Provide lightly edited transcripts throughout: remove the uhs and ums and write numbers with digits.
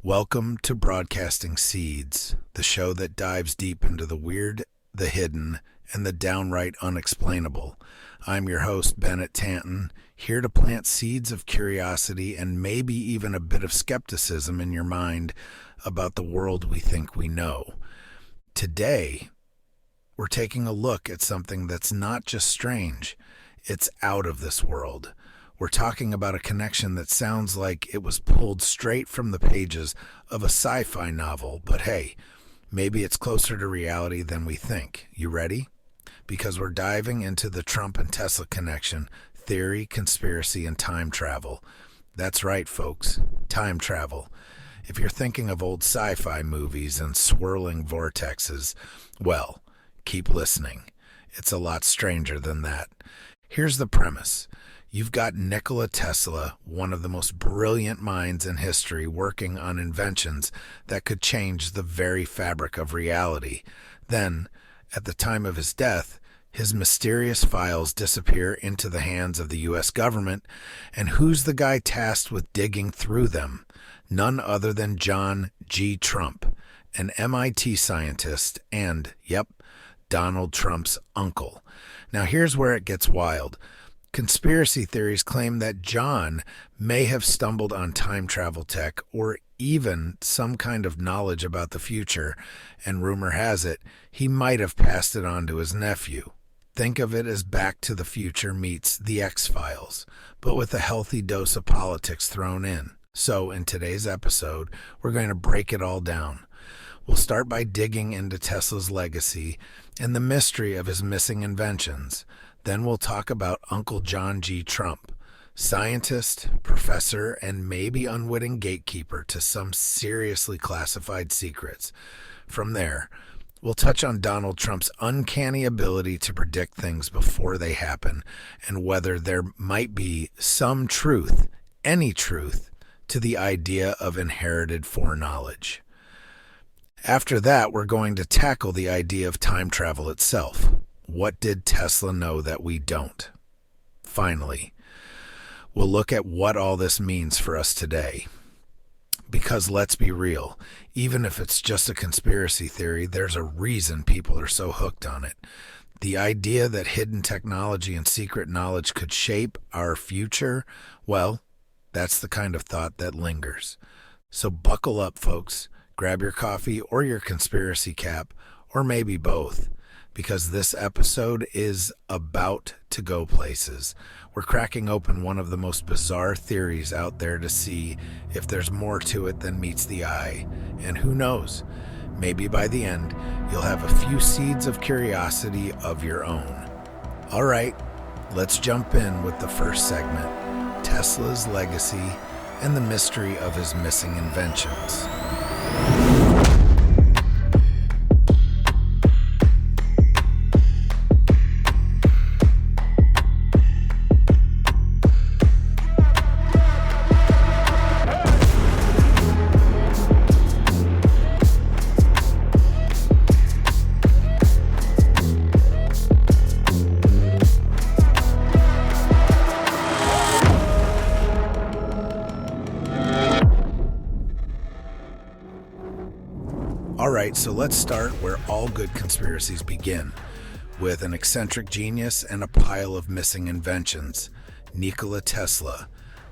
Welcome to Broadcasting Seeds, the show that dives deep into the weird, the hidden, and the downright unexplainable. I'm your host, Bennett Tanton, here to plant seeds of curiosity and maybe even a bit of skepticism in your mind about the world we think we know. Today, we're taking a look at something that's not just strange, it's out of this world. We're talking about a connection that sounds like it was pulled straight from the pages of a sci-fi novel, but hey, maybe it's closer to reality than we think. You ready? Because we're diving into the Trump and Tesla connection, theory, conspiracy, and time travel. That's right, folks, time travel. If you're thinking of old sci-fi movies and swirling vortexes, well, keep listening. It's a lot stranger than that. Here's the premise. You've got Nikola Tesla, one of the most brilliant minds in history, working on inventions that could change the very fabric of reality. Then, at the time of his death, his mysterious files disappear into the hands of the U.S. government, and who's the guy tasked with digging through them? None other than John G. Trump, an MIT scientist and, Donald Trump's uncle. Now here's where it gets wild. Conspiracy theories claim that John may have stumbled on time travel tech or even some kind of knowledge about the future, and rumor has it he might have passed it on to his nephew. Think of it as Back to the Future meets The X-Files, but with a healthy dose of politics thrown in. So in today's episode, we're going to break it all down. We'll start by digging into Tesla's legacy and the mystery of his missing inventions. Then we'll talk about Uncle John G. Trump, scientist, professor, and maybe unwitting gatekeeper to some seriously classified secrets. From there, we'll touch on Donald Trump's uncanny ability to predict things before they happen, and whether there might be some truth, any truth, to the idea of inherited foreknowledge. After that, we're going to tackle the idea of time travel itself. What did Tesla know that we don't? Finally, we'll look at what all this means for us today. Because let's be real, even if it's just a conspiracy theory, there's a reason people are so hooked on it. The idea that hidden technology and secret knowledge could shape our future, well, that's the kind of thought that lingers. So buckle up, folks. Grab your coffee or your conspiracy cap, or maybe both. Because this episode is about to go places. We're cracking open one of the most bizarre theories out there to see if there's more to it than meets the eye. And who knows, maybe by the end, you'll have a few seeds of curiosity of your own. All right, let's jump in with the first segment, Tesla's legacy and the mystery of his missing inventions. Alright, so let's start where all good conspiracies begin, with an eccentric genius and a pile of missing inventions. Nikola Tesla,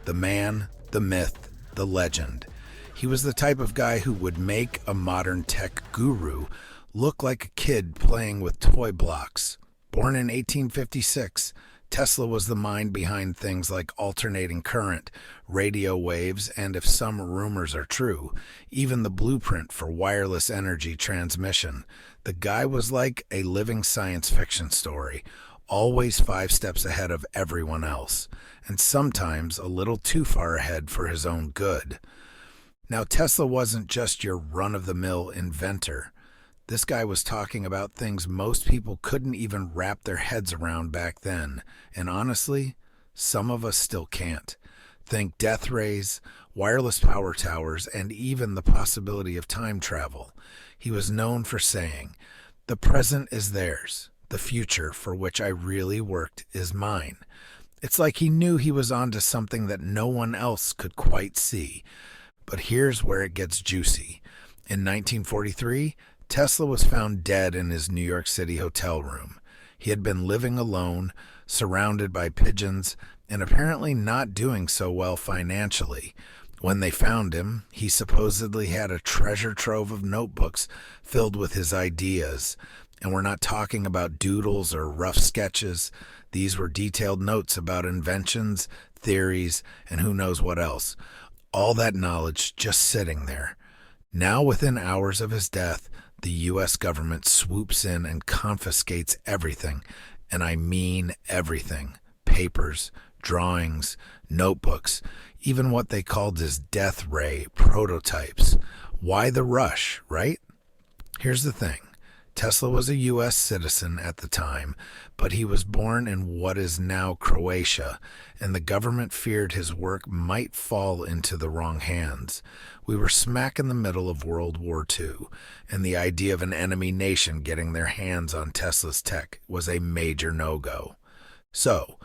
the man, the myth, the legend. He was the type of guy who would make a modern tech guru look like a kid playing with toy blocks. Born in 1856, Tesla was the mind behind things like alternating current, radio waves, and if some rumors are true, even the blueprint for wireless energy transmission. The guy was like a living science fiction story, always 5 steps ahead of everyone else, and sometimes a little too far ahead for his own good. Now, Tesla wasn't just your run-of-the-mill inventor. This guy was talking about things most people couldn't even wrap their heads around back then, and honestly, some of us still can't. Think death rays, wireless power towers, and even the possibility of time travel. He was known for saying, "The present is theirs. The future for which I really worked is mine." It's like he knew he was onto something that no one else could quite see. But here's where it gets juicy. In 1943, Tesla was found dead in his New York City hotel room. He had been living alone, surrounded by pigeons, and apparently not doing so well financially. When they found him, he supposedly had a treasure trove of notebooks filled with his ideas. And we're not talking about doodles or rough sketches. These were detailed notes about inventions, theories, and who knows what else. All that knowledge just sitting there. Now, within hours of his death, the U.S. government swoops in and confiscates everything. And I mean everything. Papers, drawings, notebooks, even what they called his death ray prototypes. Why the rush, right? Here's the thing. Tesla was a U.S. citizen at the time, but he was born in what is now Croatia, and the government feared his work might fall into the wrong hands. We were smack in the middle of World War II, and the idea of an enemy nation getting their hands on Tesla's tech was a major no-go. So,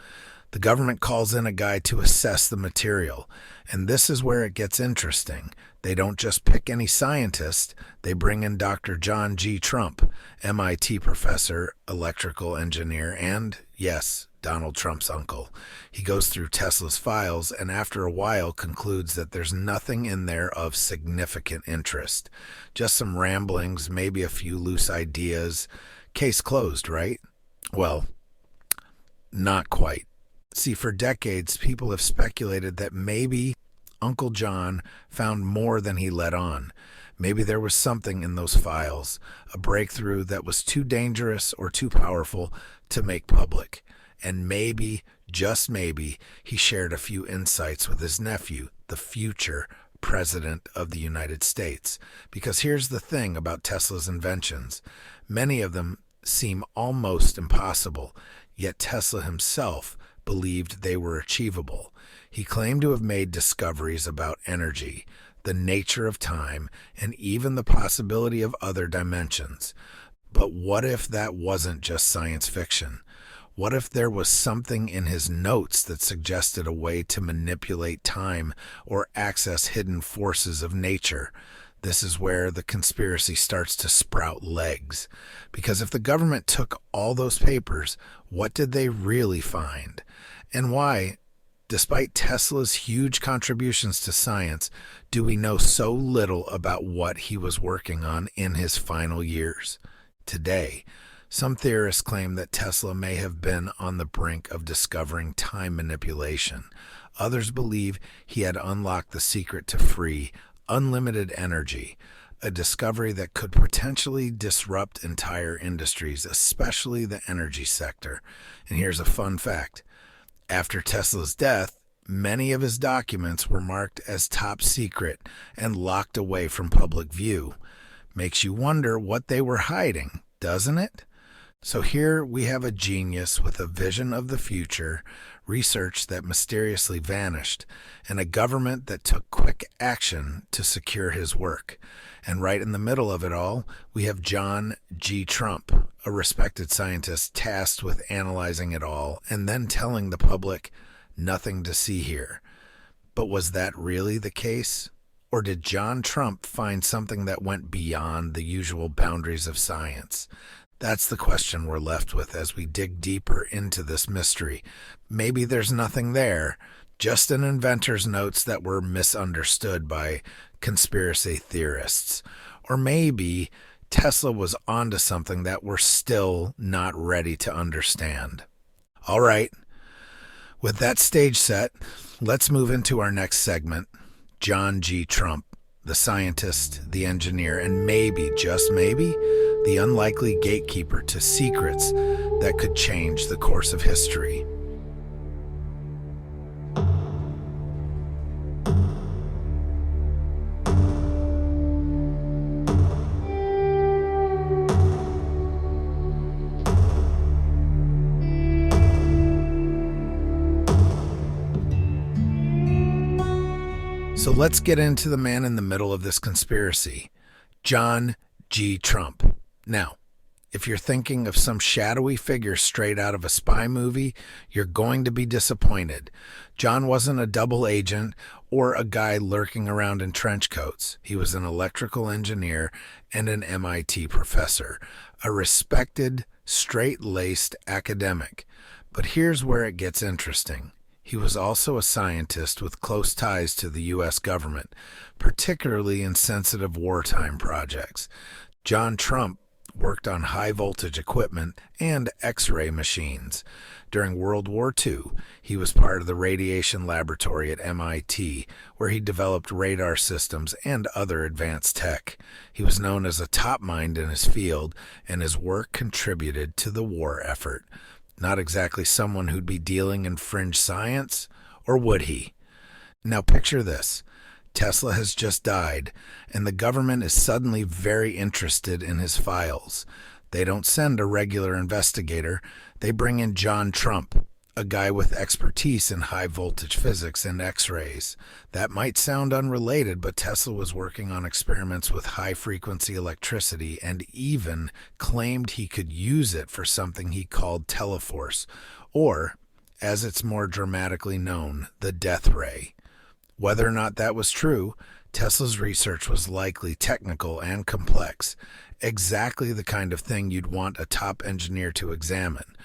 the government calls in a guy to assess the material, and this is where it gets interesting. They don't just pick any scientist, they bring in Dr. John G. Trump, MIT professor, electrical engineer, and, yes, Donald Trump's uncle. He goes through Tesla's files and after a while concludes that there's nothing in there of significant interest. Just some ramblings, maybe a few loose ideas. Case closed, right? Well, not quite. See, for decades, people have speculated that maybe Uncle John found more than he let on. Maybe there was something in those files, a breakthrough that was too dangerous or too powerful to make public. And maybe, just maybe, he shared a few insights with his nephew, the future President of the United States. Because here's the thing about Tesla's inventions. Many of them seem almost impossible, yet Tesla himself believed they were achievable. He claimed to have made discoveries about energy, the nature of time, and even the possibility of other dimensions. But what if that wasn't just science fiction? What if there was something in his notes that suggested a way to manipulate time or access hidden forces of nature? This is where the conspiracy starts to sprout legs. Because if the government took all those papers, what did they really find? And why, despite Tesla's huge contributions to science, do we know so little about what he was working on in his final years? Today, some theorists claim that Tesla may have been on the brink of discovering time manipulation. Others believe he had unlocked the secret to free, unlimited energy, a discovery that could potentially disrupt entire industries, especially the energy sector. And here's a fun fact. After Tesla's death, many of his documents were marked as top secret and locked away from public view. Makes you wonder what they were hiding, doesn't it? So here we have a genius with a vision of the future, research that mysteriously vanished, and a government that took quick action to secure his work. And right in the middle of it all, we have John G. Trump, a respected scientist tasked with analyzing it all and then telling the public, nothing to see here. But was that really the case? Or did John Trump find something that went beyond the usual boundaries of science? That's the question we're left with as we dig deeper into this mystery. Maybe there's nothing there, just an inventor's notes that were misunderstood by conspiracy theorists. Or maybe Tesla was onto something that we're still not ready to understand. All right, with that stage set, let's move into our next segment, John G. Trump, the scientist, the engineer, and maybe, just maybe, the unlikely gatekeeper to secrets that could change the course of history. So let's get into the man in the middle of this conspiracy, John G. Trump. Now, If you're thinking of some shadowy figure straight out of a spy movie, you're going to be disappointed. John wasn't a double agent or a guy lurking around in trench coats. He was an electrical engineer and an MIT professor, a respected, straight-laced academic. But here's where it gets interesting. He was also a scientist with close ties to the U.S. government, particularly in sensitive wartime projects. John Trump worked on high-voltage equipment and X-ray machines. During World War II, he was part of the radiation laboratory at MIT, where he developed radar systems and other advanced tech. He was known as a top mind in his field, and his work contributed to the war effort. Not exactly someone who'd be dealing in fringe science, or would he? Now picture this. Tesla has just died, and the government is suddenly very interested in his files. They don't send a regular investigator. They bring in John Trump, a guy with expertise in high-voltage physics and X-rays. That might sound unrelated, but Tesla was working on experiments with high-frequency electricity and even claimed he could use it for something he called teleforce, or, as it's more dramatically known, the death ray. Whether or not that was true, Tesla's research was likely technical and complex, exactly the kind of thing you'd want a top engineer to examine.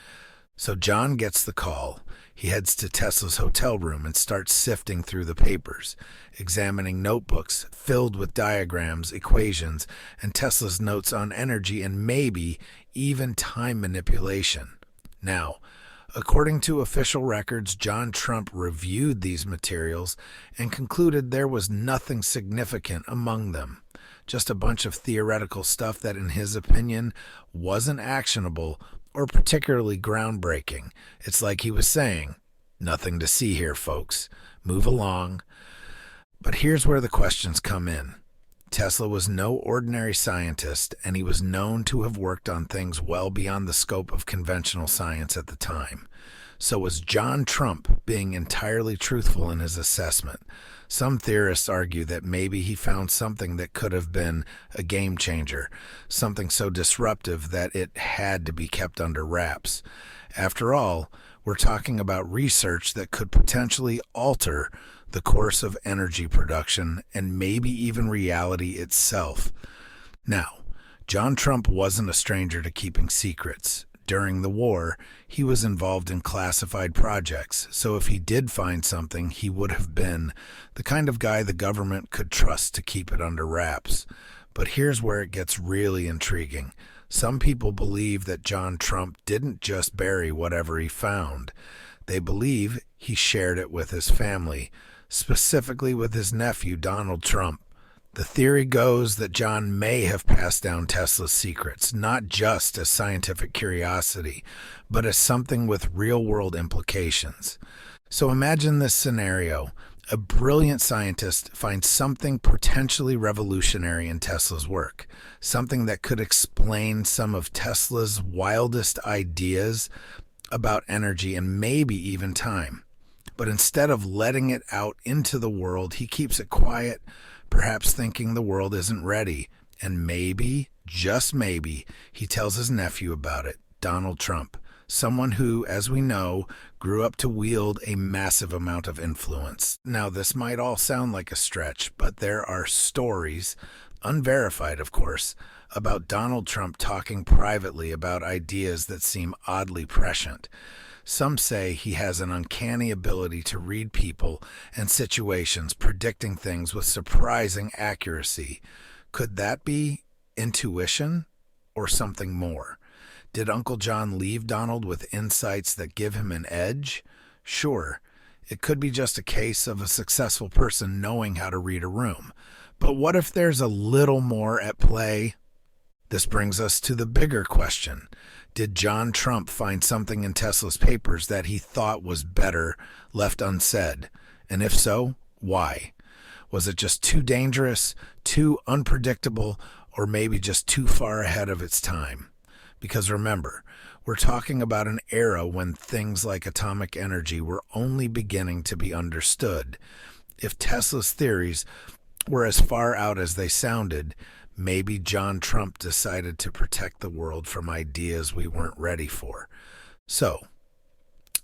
So John gets the call. He heads to Tesla's hotel room and starts sifting through the papers, examining notebooks filled with diagrams, equations, and Tesla's notes on energy and maybe even time manipulation. Now, according to official records, John Trump reviewed these materials and concluded there was nothing significant among them. Just a bunch of theoretical stuff that, in his opinion, wasn't actionable or particularly groundbreaking. It's like he was saying, nothing to see here, folks. Move along. But here's where the questions come in. Tesla was no ordinary scientist, and he was known to have worked on things well beyond the scope of conventional science at the time. So was John Trump being entirely truthful in his assessment? Some theorists argue that maybe he found something that could have been a game changer, something so disruptive that it had to be kept under wraps. After all, we're talking about research that could potentially alter the course of energy production and maybe even reality itself. Now, John Trump wasn't a stranger to keeping secrets. During the war, he was involved in classified projects, so if he did find something, he would have been the kind of guy the government could trust to keep it under wraps. But here's where it gets really intriguing. Some people believe that John Trump didn't just bury whatever he found. They believe he shared it with his family, specifically with his nephew, Donald Trump. The theory goes that John may have passed down Tesla's secrets, not just as scientific curiosity, but as something with real-world implications. So imagine this scenario. A brilliant scientist finds something potentially revolutionary in Tesla's work, something that could explain some of Tesla's wildest ideas about energy and maybe even time. But instead of letting it out into the world, he keeps it quiet, perhaps thinking the world isn't ready. And maybe, just maybe, he tells his nephew about it, Donald Trump, someone who, as we know, grew up to wield a massive amount of influence. Now, this might all sound like a stretch, but there are stories, unverified of course, about Donald Trump talking privately about ideas that seem oddly prescient. Some say he has an uncanny ability to read people and situations, predicting things with surprising accuracy. Could that be intuition or something more? Did Uncle John leave Donald with insights that give him an edge? Sure, it could be just a case of a successful person knowing how to read a room. But what if there's a little more at play? This brings us to the bigger question. Did John Trump find something in Tesla's papers that he thought was better left unsaid? And if so, why? Was it just too dangerous, too unpredictable, or maybe just too far ahead of its time? Because remember, we're talking about an era when things like atomic energy were only beginning to be understood. If Tesla's theories were as far out as they sounded. Maybe John Trump decided to protect the world from ideas we weren't ready for. So,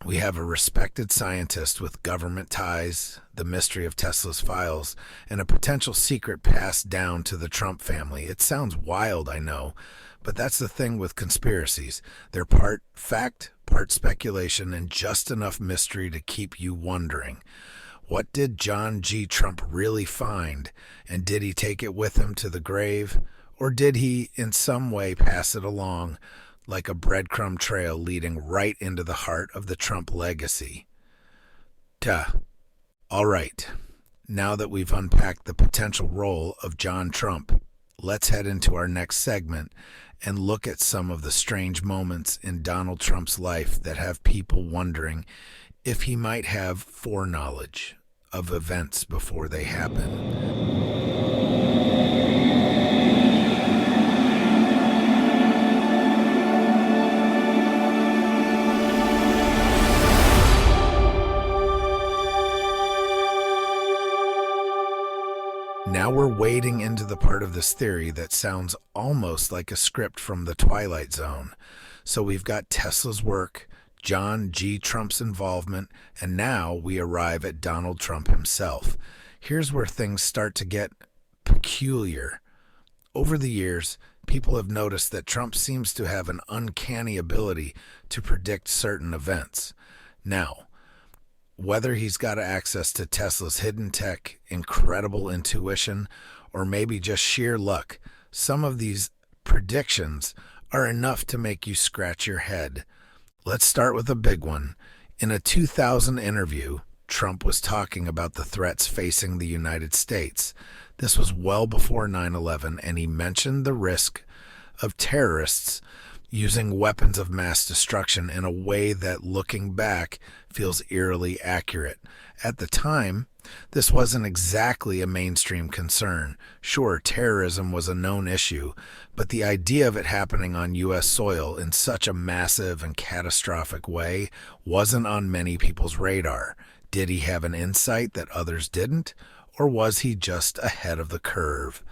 we have a respected scientist with government ties, the mystery of Tesla's files, and a potential secret passed down to the Trump family. It sounds wild, I know, but that's the thing with conspiracies. They're part fact, part speculation, and just enough mystery to keep you wondering. What did John G. Trump really find, and did he take it with him to the grave, or did he in some way pass it along like a breadcrumb trail leading right into the heart of the Trump legacy? Duh. All right, now that we've unpacked the potential role of John Trump, let's head into our next segment and look at some of the strange moments in Donald Trump's life that have people wondering if he might have foreknowledge of events before they happen. Now we're wading into the part of this theory that sounds almost like a script from the Twilight Zone. So we've got Tesla's work, John G. Trump's involvement, and now we arrive at Donald Trump himself. Here's where things start to get peculiar. Over the years, people have noticed that Trump seems to have an uncanny ability to predict certain events. Now, whether he's got access to Tesla's hidden tech, incredible intuition, or maybe just sheer luck, some of these predictions are enough to make you scratch your head. Let's start with a big one. In a 2000 interview, Trump was talking about the threats facing the United States. This was well before 9/11, and he mentioned the risk of terrorists using weapons of mass destruction in a way that, looking back, feels eerily accurate. At the time, this wasn't exactly a mainstream concern. Sure, terrorism was a known issue, but the idea of it happening on U.S. soil in such a massive and catastrophic way wasn't on many people's radar. Did he have an insight that others didn't, or was he just ahead of the curve?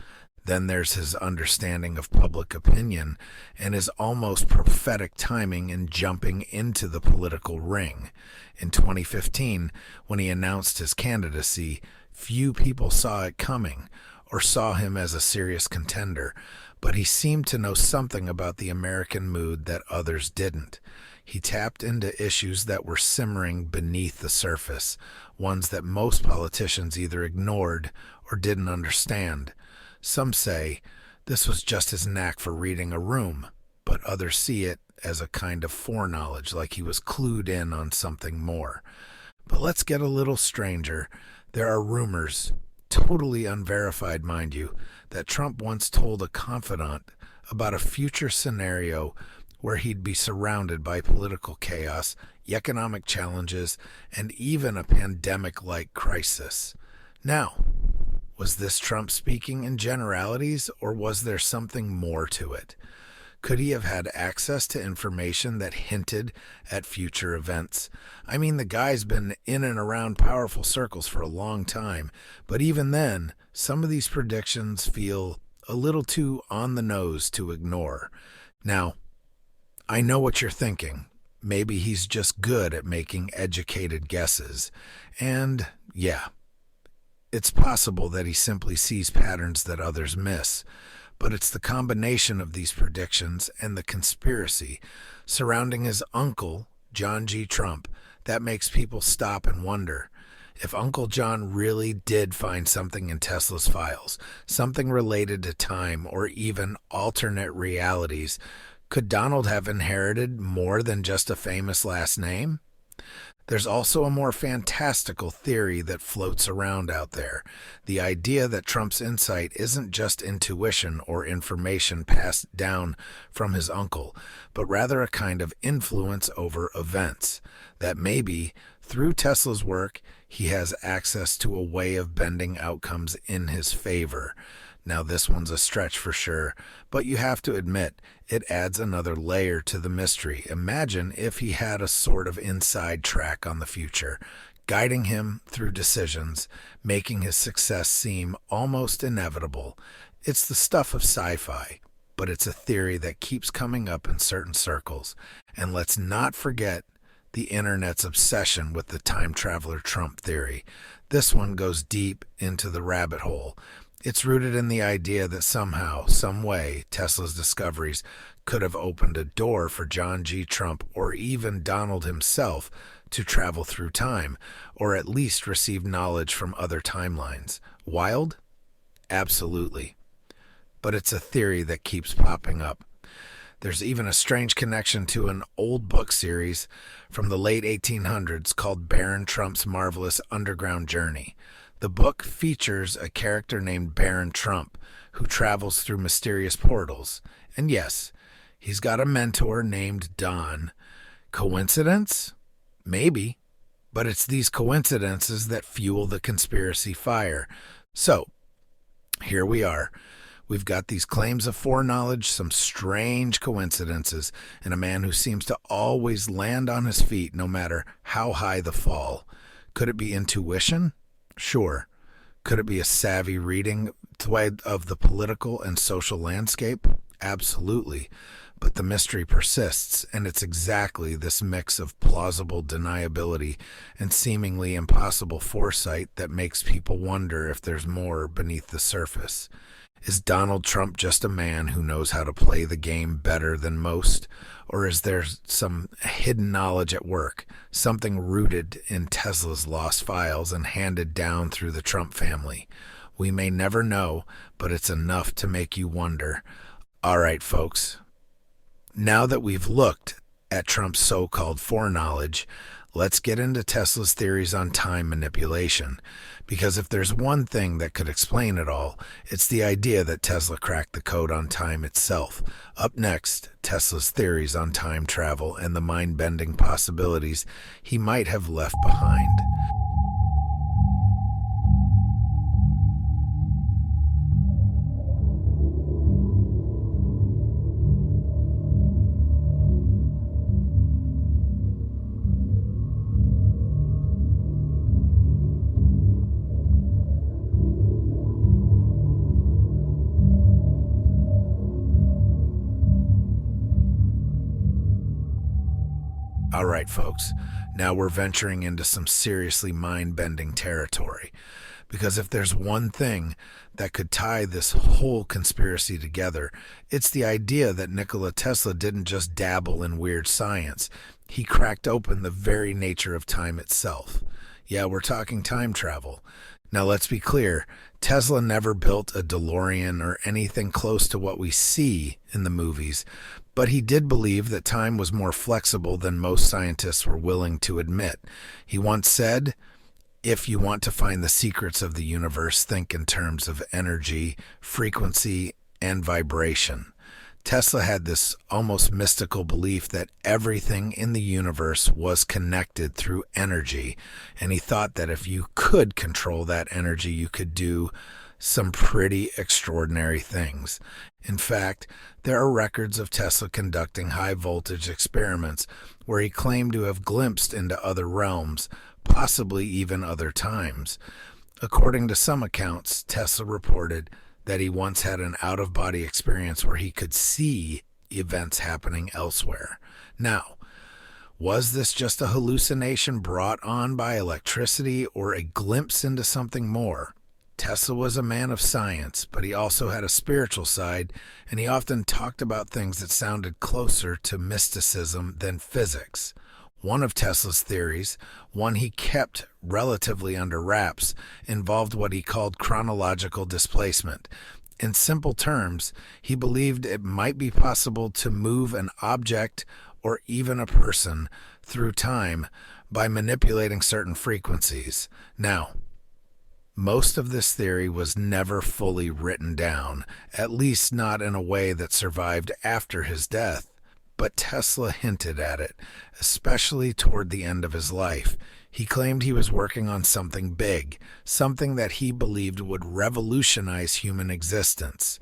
Then there's his understanding of public opinion and his almost prophetic timing in jumping into the political ring. In 2015, when he announced his candidacy, few people saw it coming or saw him as a serious contender, but he seemed to know something about the American mood that others didn't. He tapped into issues that were simmering beneath the surface, ones that most politicians either ignored or didn't understand. Some say this was just his knack for reading a room, but others see it as a kind of foreknowledge, like he was clued in on something more. But let's get a little stranger. There are rumors, totally unverified mind you, that Trump once told a confidant about a future scenario where he'd be surrounded by political chaos, economic challenges, and even a pandemic-like crisis. Now, was this Trump speaking in generalities, or was there something more to it? Could he have had access to information that hinted at future events? I mean, the guy's been in and around powerful circles for a long time, but even then, some of these predictions feel a little too on the nose to ignore. Now, I know what you're thinking. Maybe he's just good at making educated guesses. And, yeah, it's possible that he simply sees patterns that others miss, but it's the combination of these predictions and the conspiracy surrounding his uncle, John G. Trump, that makes people stop and wonder. If Uncle John really did find something in Tesla's files, something related to time or even alternate realities, could Donald have inherited more than just a famous last name? There's also a more fantastical theory that floats around out there. The idea that Trump's insight isn't just intuition or information passed down from his uncle, but rather a kind of influence over events. That maybe, through Tesla's work, he has access to a way of bending outcomes in his favor. Now, this one's a stretch for sure, but you have to admit, it adds another layer to the mystery. Imagine if he had a sort of inside track on the future, guiding him through decisions, making his success seem almost inevitable. It's the stuff of sci-fi, but it's a theory that keeps coming up in certain circles. And let's not forget the internet's obsession with the time traveler Trump theory. This one goes deep into the rabbit hole. It's rooted in the idea that somehow, some way, Tesla's discoveries could have opened a door for John G. Trump or even Donald himself to travel through time, or at least receive knowledge from other timelines. Wild? Absolutely. But it's a theory that keeps popping up. There's even a strange connection to an old book series from the late 1800s called Baron Trump's Marvelous Underground Journey. The book features a character named Baron Trump who travels through mysterious portals. And yes, he's got a mentor named Don. Coincidence? Maybe. But it's these coincidences that fuel the conspiracy fire. So, here we are. We've got these claims of foreknowledge, some strange coincidences, and a man who seems to always land on his feet no matter how high the fall. Could it be intuition? Sure. Could it be a savvy reading of the political and social landscape? Absolutely. But the mystery persists, and it's exactly this mix of plausible deniability and seemingly impossible foresight that makes people wonder if there's more beneath the surface. Is Donald Trump just a man who knows how to play the game better than most? Or is there some hidden knowledge at work, something rooted in Tesla's lost files and handed down through the Trump family? We may never know, but it's enough to make you wonder. All right, folks. Now that we've looked at Trump's so-called foreknowledge, let's get into Tesla's theories on time manipulation. Because if there's one thing that could explain it all, it's the idea that Tesla cracked the code on time itself. Up next, Tesla's theories on time travel and the mind-bending possibilities he might have left behind. All right, folks, now we're venturing into some seriously mind-bending territory. Because if there's one thing that could tie this whole conspiracy together, it's the idea that Nikola Tesla didn't just dabble in weird science. He cracked open the very nature of time itself. Yeah, we're talking time travel. Now, let's be clear. Tesla never built a DeLorean or anything close to what we see in the movies, but he did believe that time was more flexible than most scientists were willing to admit. He once said, "If you want to find the secrets of the universe, think in terms of energy, frequency, and vibration." Tesla had this almost mystical belief that everything in the universe was connected through energy, and he thought that if you could control that energy, you could do some pretty extraordinary things. In fact, there are records of Tesla conducting high-voltage experiments where he claimed to have glimpsed into other realms, possibly even other times. According to some accounts, Tesla reported that he once had an out-of-body experience where he could see events happening elsewhere. Now, was this just a hallucination brought on by electricity or a glimpse into something more? Tesla was a man of science, but he also had a spiritual side, and he often talked about things that sounded closer to mysticism than physics. One of Tesla's theories, one he kept relatively under wraps, involved what he called chronological displacement. In simple terms, he believed it might be possible to move an object or even a person through time by manipulating certain frequencies. Now, most of this theory was never fully written down, at least not in a way that survived after his death. But Tesla hinted at it, especially toward the end of his life. He claimed he was working on something big, something that he believed would revolutionize human existence.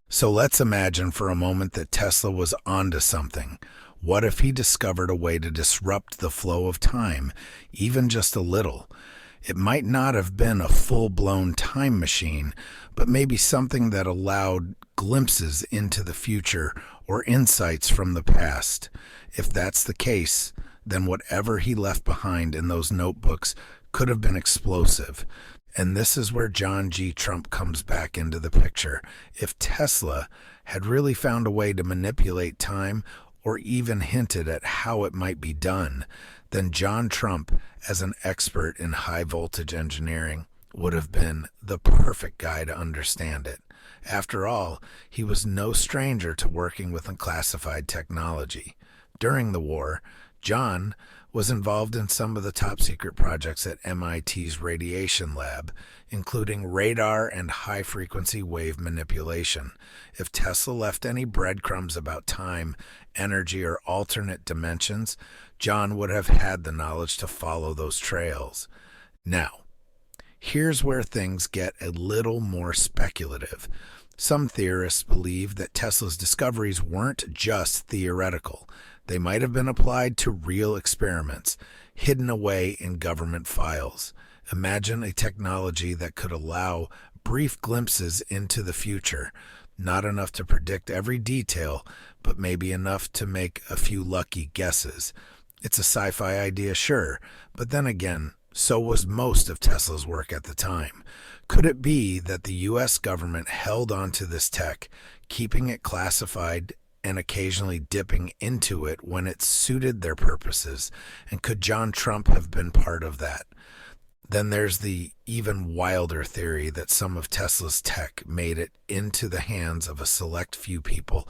So let's imagine for a moment that Tesla was onto something. What if he discovered a way to disrupt the flow of time, even just a little? It might not have been a full-blown time machine, but maybe something that allowed glimpses into the future or insights from the past. If that's the case, then whatever he left behind in those notebooks could have been explosive. And this is where John G. Trump comes back into the picture. If Tesla had really found a way to manipulate time, or even hinted at how it might be done, then John Trump, as an expert in high-voltage engineering, would have been the perfect guy to understand it. After all, he was no stranger to working with unclassified technology. During the war, John was involved in some of the top-secret projects at MIT's radiation lab, including radar and high-frequency wave manipulation. If Tesla left any breadcrumbs about time, energy, or alternate dimensions, John would have had the knowledge to follow those trails. Now, here's where things get a little more speculative. Some theorists believe that Tesla's discoveries weren't just theoretical. They might have been applied to real experiments, hidden away in government files. Imagine a technology that could allow brief glimpses into the future, not enough to predict every detail, but maybe enough to make a few lucky guesses. It's a sci-fi idea, sure, but then again, so was most of Tesla's work at the time. Could it be that the U.S. government held onto this tech, keeping it classified and occasionally dipping into it when it suited their purposes? And could John Trump have been part of that? Then there's the even wilder theory that some of Tesla's tech made it into the hands of a select few people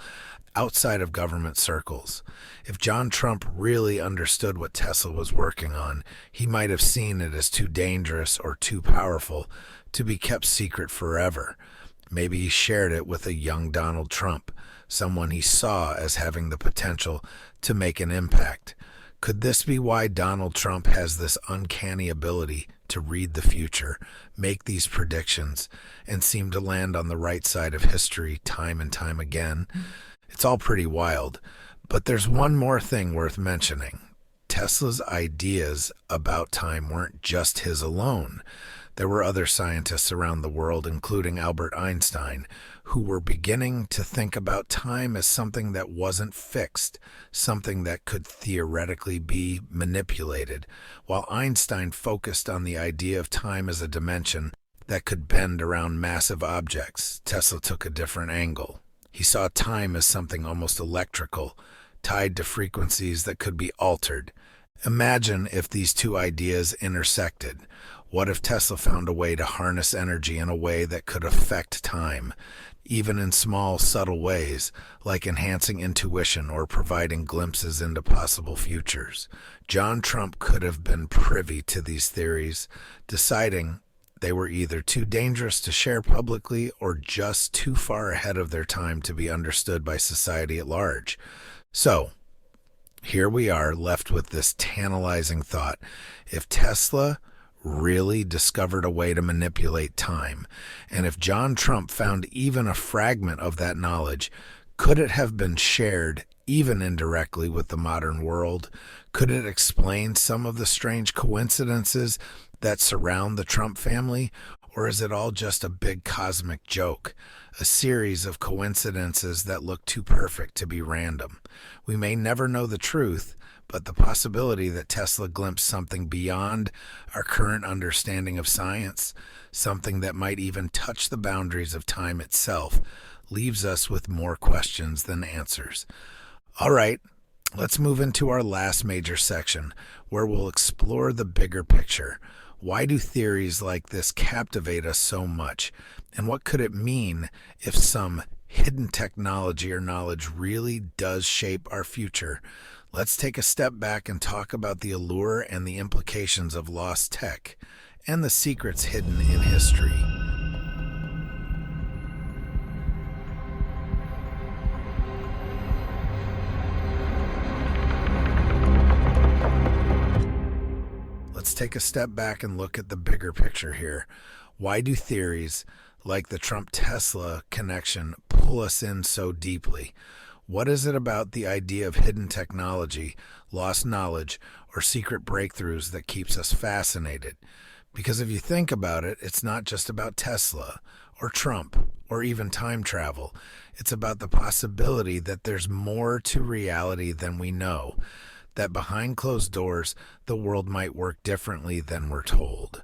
outside of government circles. If John Trump really understood what Tesla was working on, he might have seen it as too dangerous or too powerful to be kept secret forever. Maybe he shared it with a young Donald Trump, someone he saw as having the potential to make an impact. Could this be why Donald Trump has this uncanny ability to read the future, make these predictions, and seem to land on the right side of history time and time again? It's all pretty wild, but there's one more thing worth mentioning. Tesla's ideas about time weren't just his alone. There were other scientists around the world, including Albert Einstein, who were beginning to think about time as something that wasn't fixed, something that could theoretically be manipulated. While Einstein focused on the idea of time as a dimension that could bend around massive objects, Tesla took a different angle. He saw time as something almost electrical, tied to frequencies that could be altered. Imagine if these two ideas intersected. What if Tesla found a way to harness energy in a way that could affect time, even in small, subtle ways, like enhancing intuition or providing glimpses into possible futures? John Trump could have been privy to these theories, deciding they were either too dangerous to share publicly or just too far ahead of their time to be understood by society at large. So, here we are left with this tantalizing thought. If Tesla really discovered a way to manipulate time, and if John Trump found even a fragment of that knowledge, could it have been shared, even indirectly, with the modern world? Could it explain some of the strange coincidences that surround the Trump family? Or is it all just a big cosmic joke, a series of coincidences that look too perfect to be random? We may never know the truth, but the possibility that Tesla glimpsed something beyond our current understanding of science, something that might even touch the boundaries of time itself, leaves us with more questions than answers. All right, let's move into our last major section, where we'll explore the bigger picture. Why do theories like this captivate us so much? And what could it mean if some hidden technology or knowledge really does shape our future? Let's take a step back and talk about the allure and the implications of lost tech and the secrets hidden in history. Let's take a step back and look at the bigger picture here. Why do theories like the Trump-Tesla connection pull us in so deeply? What is it about the idea of hidden technology, lost knowledge, or secret breakthroughs that keeps us fascinated? Because if you think about it, it's not just about Tesla or Trump or even time travel. It's about the possibility that there's more to reality than we know, that behind closed doors, the world might work differently than we're told.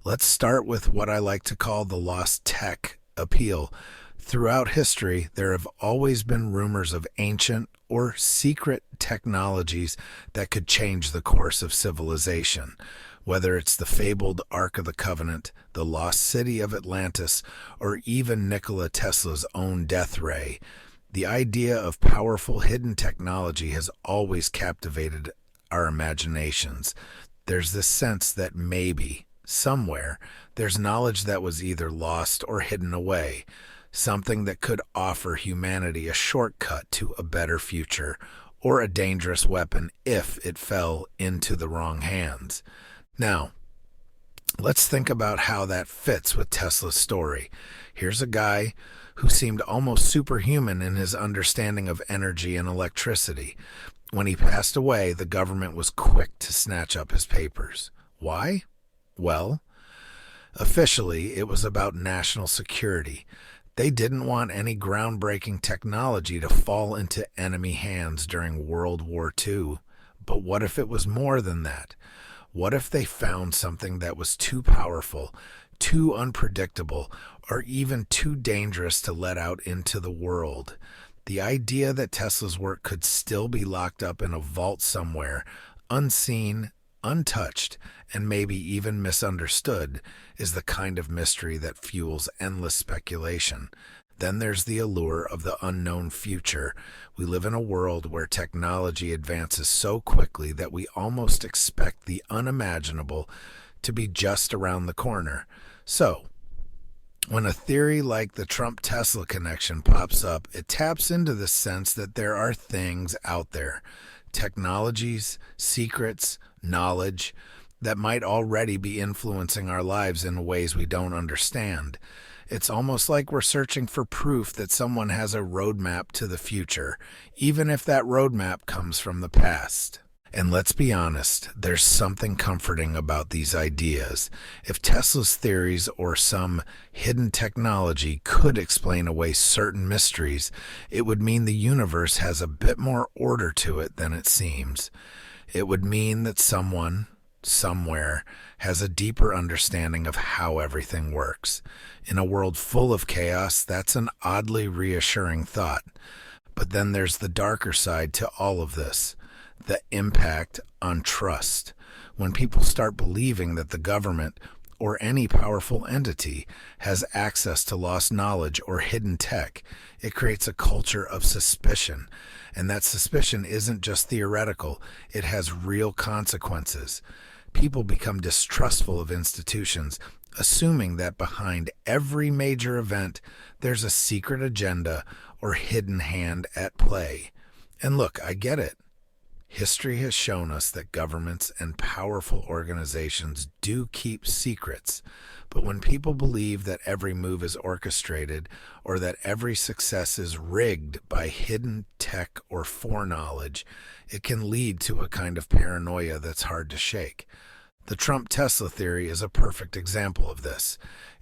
Let's start with what I like to call the lost tech appeal. Throughout history, there have always been rumors of ancient or secret technologies that could change the course of civilization. Whether it's the fabled Ark of the Covenant, the lost city of Atlantis, or even Nikola Tesla's own death ray, the idea of powerful hidden technology has always captivated our imaginations. There's this sense that maybe, somewhere, there's knowledge that was either lost or hidden away, something that could offer humanity a shortcut to a better future, or a dangerous weapon if it fell into the wrong hands. Now, let's think about how that fits with Tesla's story. Here's a guy who seemed almost superhuman in his understanding of energy and electricity. When he passed away, the government was quick to snatch up his papers. Why? Well, officially, it was about national security. They didn't want any groundbreaking technology to fall into enemy hands during World War II. But what if it was more than that? What if they found something that was too powerful, too unpredictable, or even too dangerous to let out into the world? The idea that Tesla's work could still be locked up in a vault somewhere, unseen, untouched, and maybe even misunderstood, is the kind of mystery that fuels endless speculation. Then there's the allure of the unknown future. We live in a world where technology advances so quickly that we almost expect the unimaginable to be just around the corner. So, when a theory like the Trump-Tesla connection pops up, it taps into the sense that there are things out there, technologies, secrets, knowledge, that might already be influencing our lives in ways we don't understand. It's almost like we're searching for proof that someone has a roadmap to the future, even if that roadmap comes from the past. And let's be honest, there's something comforting about these ideas. If Tesla's theories or some hidden technology could explain away certain mysteries, it would mean the universe has a bit more order to it than it seems. It would mean that someone, somewhere, has a deeper understanding of how everything works. In a world full of chaos, that's an oddly reassuring thought. But then there's the darker side to all of this, the impact on trust. When people start believing that the government or any powerful entity has access to lost knowledge or hidden tech, it creates a culture of suspicion. And that suspicion isn't just theoretical, it has real consequences. People become distrustful of institutions, assuming that behind every major event there's a secret agenda or hidden hand at play. And look, I get it. History has shown us that governments and powerful organizations do keep secrets, but when people believe that every move is orchestrated or that every success is rigged by hidden tech or foreknowledge, it can lead to a kind of paranoia that's hard to shake. The Trump-Tesla theory is a perfect example of this.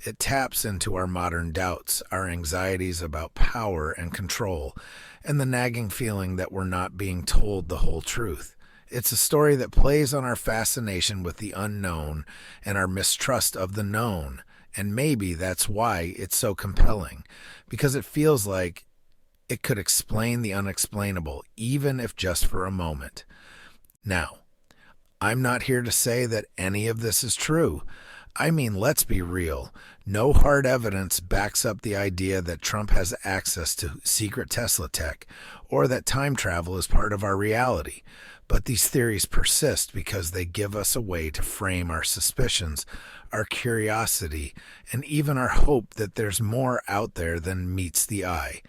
It taps into our modern doubts, our anxieties about power and control, and the nagging feeling that we're not being told the whole truth. It's a story that plays on our fascination with the unknown and our mistrust of the known, and maybe that's why it's so compelling, because it feels like it could explain the unexplainable, even if just for a moment. Now, I'm not here to say that any of this is true. I mean, let's be real. No hard evidence backs up the idea that Trump has access to secret Tesla tech or that time travel is part of our reality. But these theories persist because they give us a way to frame our suspicions, our curiosity, and even our hope that there's more out there than meets the eye.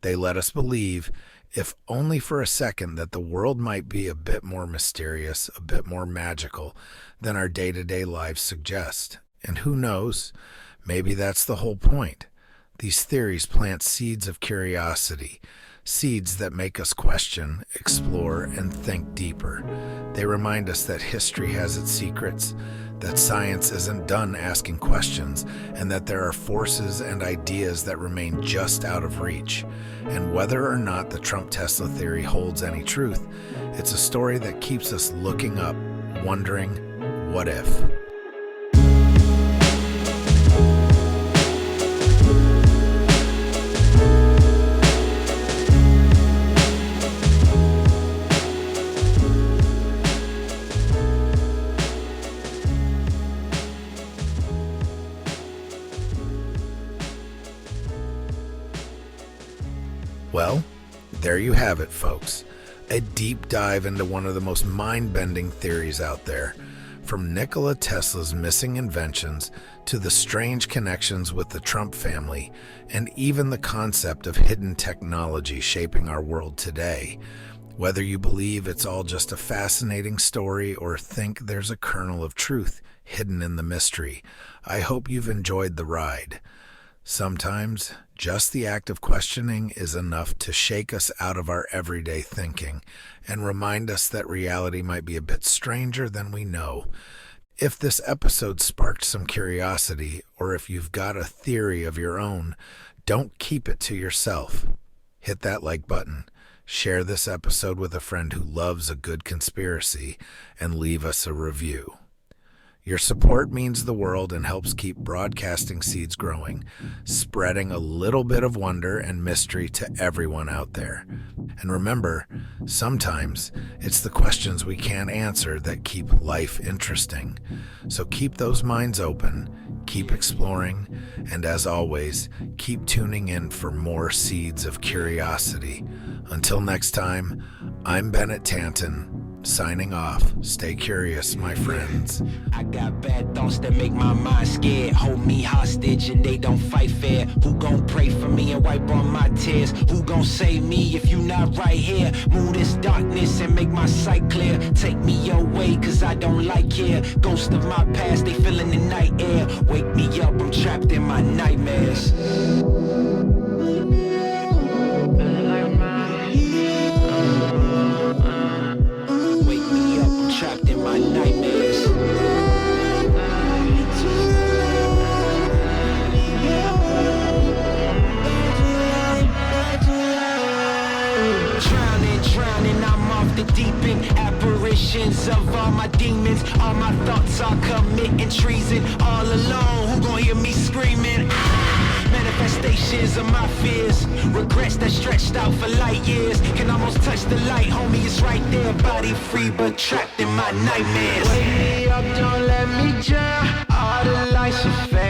They let us believe, if only for a second, that the world might be a bit more mysterious, a bit more magical than our day-to-day lives suggest. And who knows, maybe that's the whole point. These theories plant seeds of curiosity, seeds that make us question, explore, and think deeper. They remind us that history has its secrets, that science isn't done asking questions, and that there are forces and ideas that remain just out of reach. And whether or not the Trump-Tesla theory holds any truth, it's a story that keeps us looking up, wondering, what if? Well, there you have it, folks. A deep dive into one of the most mind-bending theories out there. From Nikola Tesla's missing inventions to the strange connections with the Trump family, and even the concept of hidden technology shaping our world today. Whether you believe it's all just a fascinating story or think there's a kernel of truth hidden in the mystery, I hope you've enjoyed the ride. Sometimes, just the act of questioning is enough to shake us out of our everyday thinking and remind us that reality might be a bit stranger than we know. If this episode sparked some curiosity, or if you've got a theory of your own, don't keep it to yourself. Hit that like button, share this episode with a friend who loves a good conspiracy, and leave us a review. Your support means the world and helps keep broadcasting seeds growing, spreading a little bit of wonder and mystery to everyone out there. And remember, sometimes it's the questions we can't answer that keep life interesting. So keep those minds open, keep exploring, and as always, keep tuning in for more seeds of curiosity. Until next time, I'm Bennett Tanton. Signing off. Stay curious, my friends. I got bad thoughts that make my mind scared. Hold me hostage and they don't fight fair. Who gon' pray for me and wipe all my tears? Who gon' save me if you not right here? Move this darkness and make my sight clear. Take me your way cause I don't like here. Ghosts of my past, they fill in the night air. Wake me up, I'm trapped in my nightmares. Trapped in my nightmares. Drowning, I'm off the deep end. Apparitions of all my demons. All my thoughts are committing treason. All alone, who gon' hear me screaming? Manifestations of my fears, regrets that stretched out for light years. Can almost touch the light, homie, it's right there. Body free but trapped in my nightmares. Wake me up, don't let me drown. All the lights are fading.